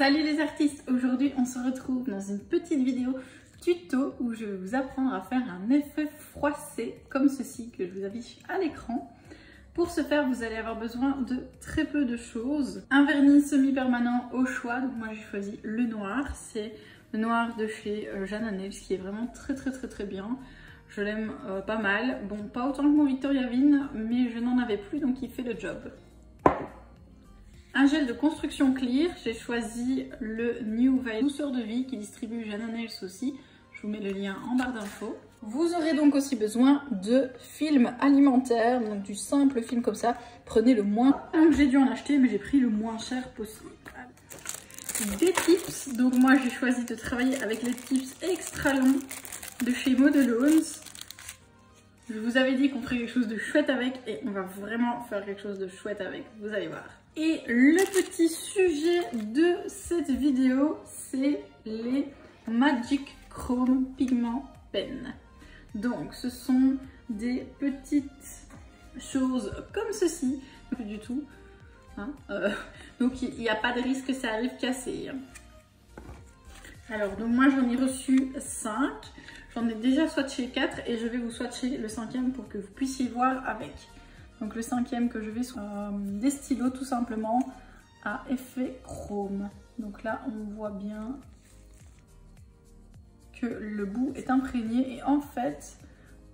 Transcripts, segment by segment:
Salut les artistes, aujourd'hui on se retrouve dans une petite vidéo tuto où je vais vous apprendre à faire un effet froissé comme ceci que je vous affiche à l'écran. Pour ce faire, vous allez avoir besoin de très peu de choses. Un vernis semi-permanent au choix, donc moi j'ai choisi le noir, c'est le noir de chez Jana Nails qui est vraiment très bien. Je l'aime pas mal, bon pas autant que mon Victoria Vin, mais je n'en avais plus donc il fait le job. Un gel de construction clear, j'ai choisi le New Violet Douceur de vie qui distribue Jana Nails aussi. Je vous mets le lien en barre d'infos. Vous aurez donc aussi besoin de film alimentaire, donc du simple film comme ça. Prenez le moins. Donc j'ai dû en acheter, mais j'ai pris le moins cher possible. Des tips, donc moi j'ai choisi de travailler avec les tips extra longs de chez Modelones. Je vous avais dit qu'on ferait quelque chose de chouette avec et on va vraiment faire quelque chose de chouette avec, vous allez voir. Et le petit sujet de cette vidéo, c'est les Magic Chrome Pigment Pen. Donc ce sont des petites choses comme ceci, plus du tout. Hein, donc il n'y a pas de risque que ça arrive cassé. Alors donc moi j'en ai reçu 5. J'en ai déjà swatché 4 et je vais vous swatcher le 5e pour que vous puissiez voir avec. Donc le 5e que je vais des stylos tout simplement à effet chrome. Donc là on voit bien que le bout est imprégné et en fait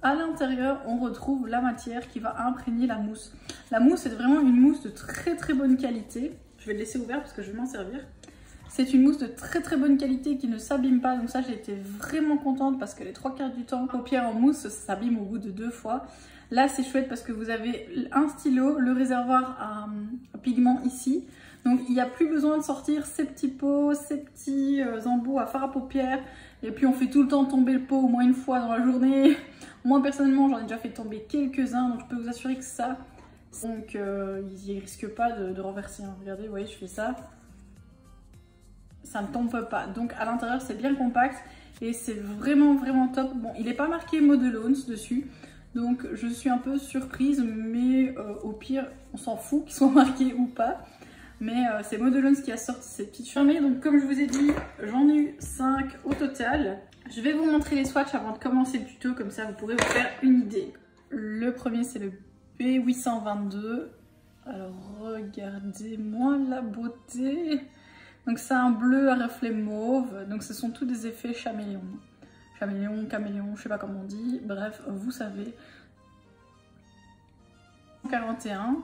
à l'intérieur on retrouve la matière qui va imprégner la mousse. La mousse est vraiment une mousse de très bonne qualité. Je vais le laisser ouvert parce que je vais m'en servir. C'est une mousse de très bonne qualité qui ne s'abîme pas, donc ça j'ai été vraiment contente parce que les 3/4 du temps, paupières en mousse, ça s'abîme au bout de 2 fois. Là c'est chouette parce que vous avez un stylo, le réservoir à pigment ici, donc il n'y a plus besoin de sortir ces petits pots, ces petits embouts à fard à paupières, et puis on fait tout le temps tomber le pot au moins une fois dans la journée. Moi personnellement j'en ai déjà fait tomber quelques-uns, donc je peux vous assurer que ça, donc ils ne risquent pas de renverser. Hein. Regardez, vous voyez je fais ça. Ça ne tombe pas, donc à l'intérieur c'est bien compact et c'est vraiment top. Bon, il n'est pas marqué Modelones dessus, donc je suis un peu surprise, mais au pire on s'en fout qu'ils soient marqués ou pas. Mais c'est Modelones qui a sorti ces petites charmées. Donc comme je vous ai dit, j'en ai eu 5 au total. Je vais vous montrer les swatchs avant de commencer le tuto, comme ça vous pourrez vous faire une idée. Le premier c'est le B822. Alors regardez-moi la beauté. Donc c'est un bleu à reflet mauve, donc ce sont tous des effets chaméléon. Chaméléon, caméléon, je sais pas comment on dit, bref, vous savez. 41.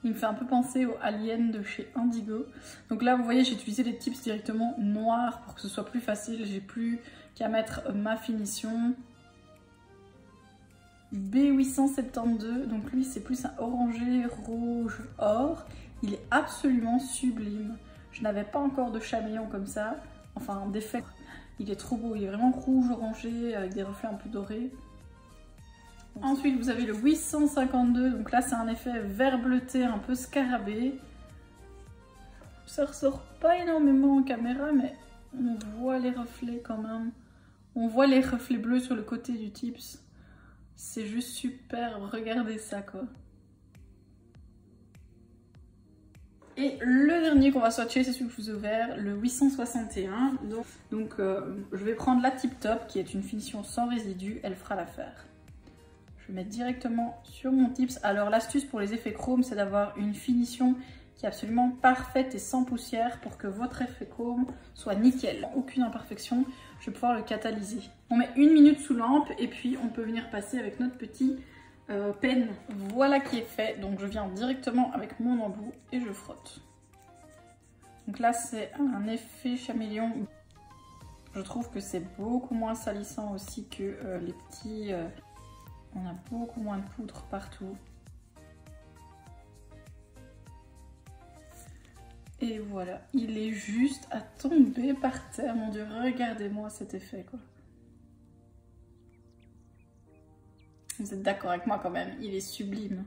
Il me fait un peu penser au Alien de chez Indigo. Donc là vous voyez j'ai utilisé les tips directement noirs pour que ce soit plus facile, j'ai plus qu'à mettre ma finition. B872, donc lui c'est plus un orangé rouge or. Il est absolument sublime. Je n'avais pas encore de chaméléon comme ça. Enfin, d'effet. Il est trop beau. Il est vraiment rouge orangé avec des reflets un peu dorés. Ensuite, vous avez le 852. Donc là, c'est un effet vert bleuté, un peu scarabée. Ça ressort pas énormément en caméra, mais on voit les reflets quand même. On voit les reflets bleus sur le côté du tips. C'est juste super. Regardez ça, quoi. Et le dernier qu'on va swatcher, c'est celui que je vous ai ouvert, le 861. Donc je vais prendre la Tip Top, qui est une finition sans résidus, elle fera l'affaire. Je vais mettre directement sur mon tips. Alors l'astuce pour les effets chrome, c'est d'avoir une finition qui est absolument parfaite et sans poussière pour que votre effet chrome soit nickel. Aucune imperfection, je vais pouvoir le catalyser. On met 1 minute sous lampe et puis on peut venir passer avec notre petit pen. Voilà qui est fait, donc je viens directement avec mon embout et je frotte. Donc là c'est un effet chaméléon. Je trouve que c'est beaucoup moins salissant aussi que les petits. On a beaucoup moins de poudre partout. Et voilà, il est juste à tomber par terre. Mon Dieu, regardez-moi cet effet quoi. Vous êtes d'accord avec moi quand même, il est sublime.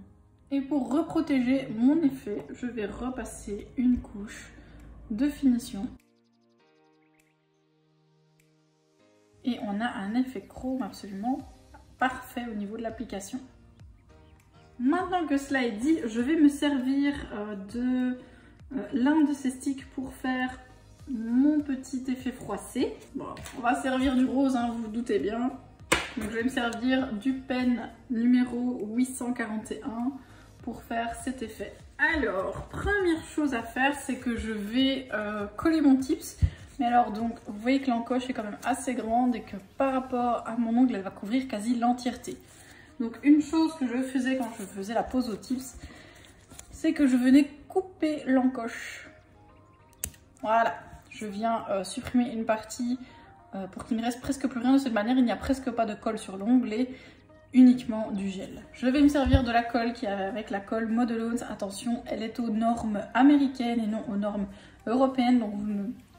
Et pour reprotéger mon effet, je vais repasser une couche de finition. Et on a un effet chrome absolument parfait au niveau de l'application. Maintenant que cela est dit, je vais me servir de l'un de ces sticks pour faire mon petit effet froissé. Bon, on va servir du rose, hein, vous vous doutez bien. Donc je vais me servir du pen numéro 841 pour faire cet effet. Alors, première chose à faire, c'est que je vais coller mon tips. Mais alors donc, vous voyez que l'encoche est quand même assez grande et que par rapport à mon ongle, elle va couvrir quasi l'entièreté. Donc une chose que je faisais quand je faisais la pose au tips, c'est que je venais couper l'encoche. Voilà, je viens supprimer une partie pour qu'il ne reste presque plus rien. De cette manière, il n'y a presque pas de colle sur l'ongle et uniquement du gel. Je vais me servir de la colle qui est avec la colle Modelones. Attention, elle est aux normes américaines et non aux normes européennes, donc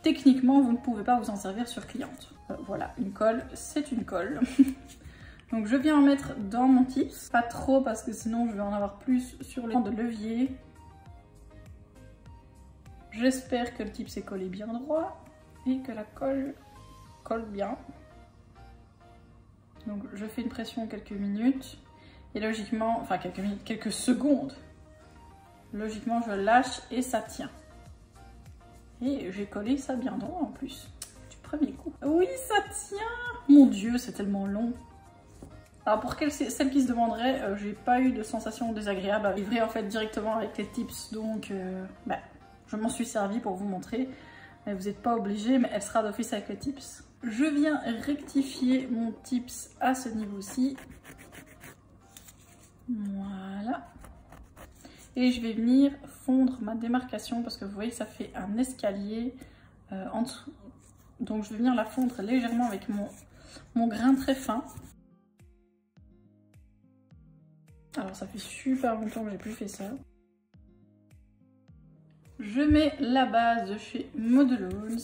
techniquement, vous ne pouvez pas vous en servir sur cliente. Voilà, une colle, c'est une colle. Donc je viens en mettre dans mon tips. Pas trop parce que sinon je vais en avoir plus sur le de levier. J'espère que le tips est collé bien droit et que la colle colle bien. Donc je fais une pression quelques minutes et logiquement, enfin quelques minutes, quelques secondes. Logiquement je lâche et ça tient. Et j'ai collé ça bien droit en plus, du premier coup. Oui, ça tient! Mon Dieu, c'est tellement long. Alors pour celles qui se demanderaient, j'ai pas eu de sensation désagréable à livrer en fait directement avec les tips. Donc je m'en suis servi pour vous montrer. Mais vous n'êtes pas obligé, mais elle sera d'office avec les tips. Je viens rectifier mon tips à ce niveau-ci. Voilà. Et je vais venir fondre ma démarcation parce que vous voyez que ça fait un escalier en dessous. Donc je vais venir la fondre légèrement avec mon grain très fin. Alors ça fait super longtemps que j'ai plus fait ça. Je mets la base de chez Modelones.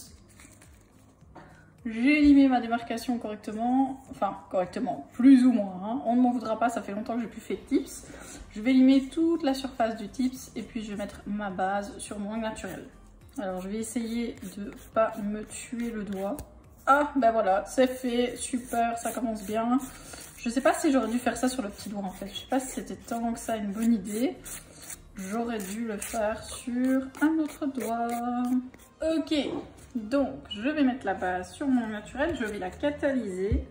J'ai limé ma démarcation correctement, enfin correctement, plus ou moins, hein. On ne m'en voudra pas, ça fait longtemps que j'ai plus fait de tips. Je vais limer toute la surface du tips et puis je vais mettre ma base sur mon ongle naturel. Alors je vais essayer de pas me tuer le doigt. Ah ben voilà, c'est fait, super, ça commence bien. Je sais pas si j'aurais dû faire ça sur le petit doigt en fait, je sais pas si c'était tant que ça une bonne idée. J'aurais dû le faire sur un autre doigt. Ok, donc je vais mettre la base sur mon naturel, je vais la catalyser.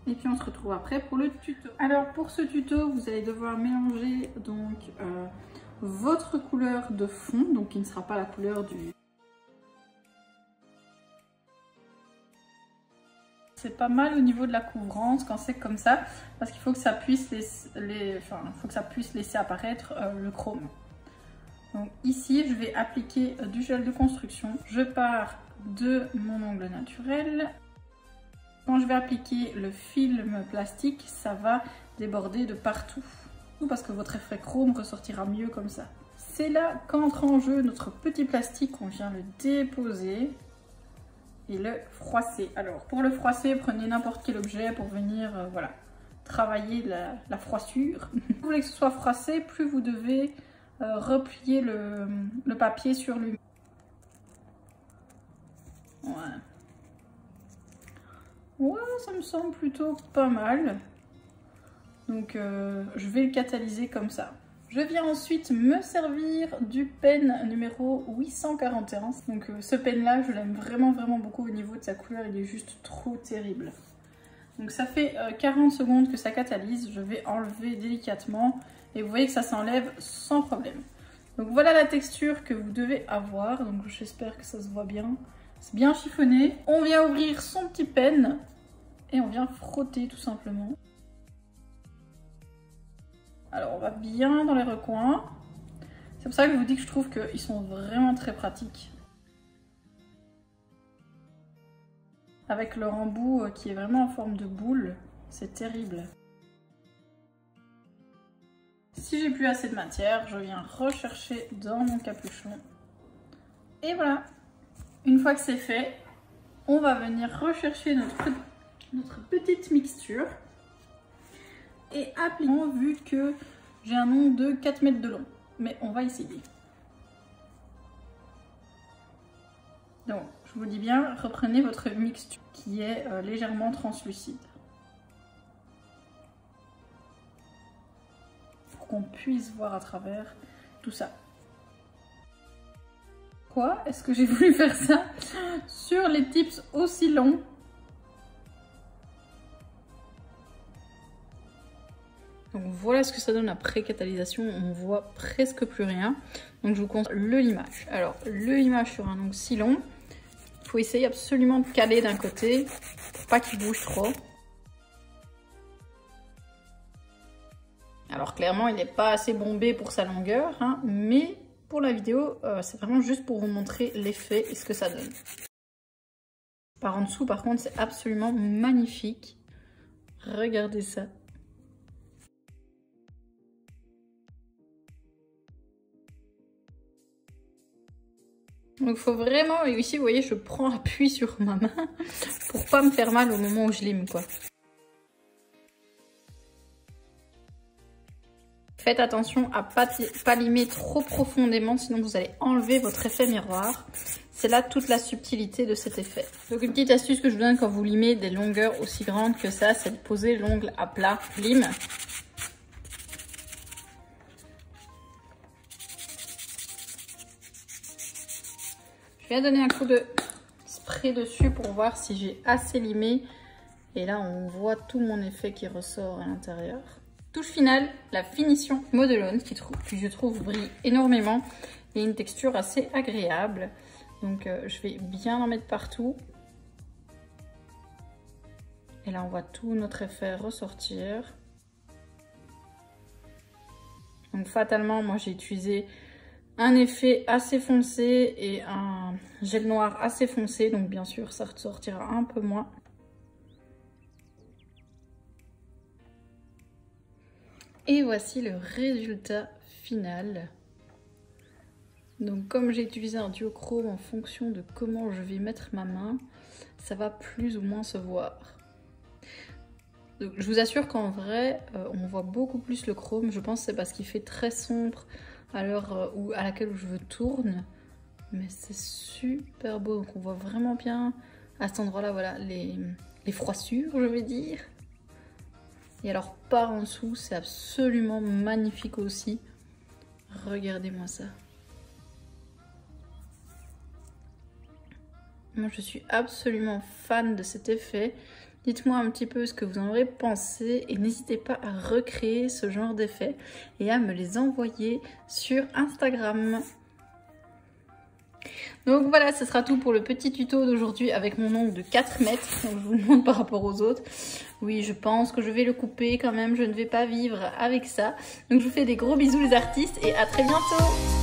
Et puis on se retrouve après pour le tuto. Alors pour ce tuto, vous allez devoir mélanger donc votre couleur de fond, donc qui ne sera pas la couleur du... C'est pas mal au niveau de la couvrance quand c'est comme ça, parce qu'il faut que ça puisse laisser apparaître le chrome. Donc ici, je vais appliquer du gel de construction. Je pars de mon ongle naturel. Quand je vais appliquer le film plastique, ça va déborder de partout. Parce que votre effet chrome ressortira mieux comme ça. C'est là qu'entre en jeu notre petit plastique. On vient le déposer et le froisser. Alors pour le froisser, prenez n'importe quel objet pour venir voilà, travailler la froissure. Si vous voulez que ce soit froissé, plus vous devez replier le papier sur lui. Ouais. Ouais, ça me semble plutôt pas mal. Donc je vais le catalyser comme ça. Je viens ensuite me servir du pen numéro 841. Donc ce pen là, je l'aime vraiment beaucoup au niveau de sa couleur, il est juste trop terrible. Donc ça fait 40 secondes que ça catalyse, je vais enlever délicatement et vous voyez que ça s'enlève sans problème. Donc voilà la texture que vous devez avoir, donc j'espère que ça se voit bien. C'est bien chiffonné. On vient ouvrir son petit pen et on vient frotter tout simplement. Alors on va bien dans les recoins. C'est pour ça que je vous dis que je trouve qu'ils sont vraiment très pratiques. Avec leur embout qui est vraiment en forme de boule, c'est terrible. Si j'ai plus assez de matière, je viens rechercher dans mon capuchon. Et voilà. Une fois que c'est fait, on va venir rechercher notre petite mixture. Et appliquons, vu que j'ai un ongle de 4 mètres de long. Mais on va essayer. Donc, je vous dis bien, reprenez votre mixture qui est légèrement translucide. Pour qu'on puisse voir à travers tout ça. Pourquoi est-ce que j'ai voulu faire ça sur les tips aussi longs? Donc voilà ce que ça donne après catalysation, on voit presque plus rien. Donc je vous conseille le limage. Alors le limage sur un ongle si long, il faut essayer absolument de caler d'un côté pour pas qu'il bouge trop. Alors clairement il n'est pas assez bombé pour sa longueur, hein, mais pour la vidéo c'est vraiment juste pour vous montrer l'effet et ce que ça donne. Par en dessous par contre c'est absolument magnifique. Regardez ça. Donc il faut vraiment, et ici vous voyez je prends appui sur ma main pour pas me faire mal au moment où je lime quoi. Faites attention à pas limer trop profondément, sinon vous allez enlever votre effet miroir. C'est là toute la subtilité de cet effet. Donc une petite astuce que je vous donne quand vous limez des longueurs aussi grandes que ça, c'est de poser l'ongle à plat. Lime. Je viens donner un coup de spray dessus pour voir si j'ai assez limé. Et là on voit tout mon effet qui ressort à l'intérieur. Touche finale, la finition modelone qui je trouve brille énormément et une texture assez agréable. Donc je vais bien en mettre partout. Et là on voit tout notre effet ressortir. Donc fatalement moi j'ai utilisé un effet assez foncé et un gel noir assez foncé. Donc bien sûr ça ressortira un peu moins. Et voici le résultat final. Donc comme j'ai utilisé un duochrome en fonction de comment je vais mettre ma main, ça va plus ou moins se voir. Donc, je vous assure qu'en vrai, on voit beaucoup plus le chrome. Je pense que c'est parce qu'il fait très sombre à l'heure à laquelle je tourne. Mais c'est super beau. Donc on voit vraiment bien à cet endroit-là, voilà, les froissures, je vais dire. Et alors par en dessous, c'est absolument magnifique aussi. Regardez-moi ça. Moi je suis absolument fan de cet effet. Dites-moi un petit peu ce que vous en aurez pensé et n'hésitez pas à recréer ce genre d'effet et à me les envoyer sur Instagram. Donc voilà, ce sera tout pour le petit tuto d'aujourd'hui avec mon ongle de 4 mètres. Donc je vous le montre par rapport aux autres. Oui, je pense que je vais le couper quand même. Je ne vais pas vivre avec ça. Donc je vous fais des gros bisous les artistes et à très bientôt.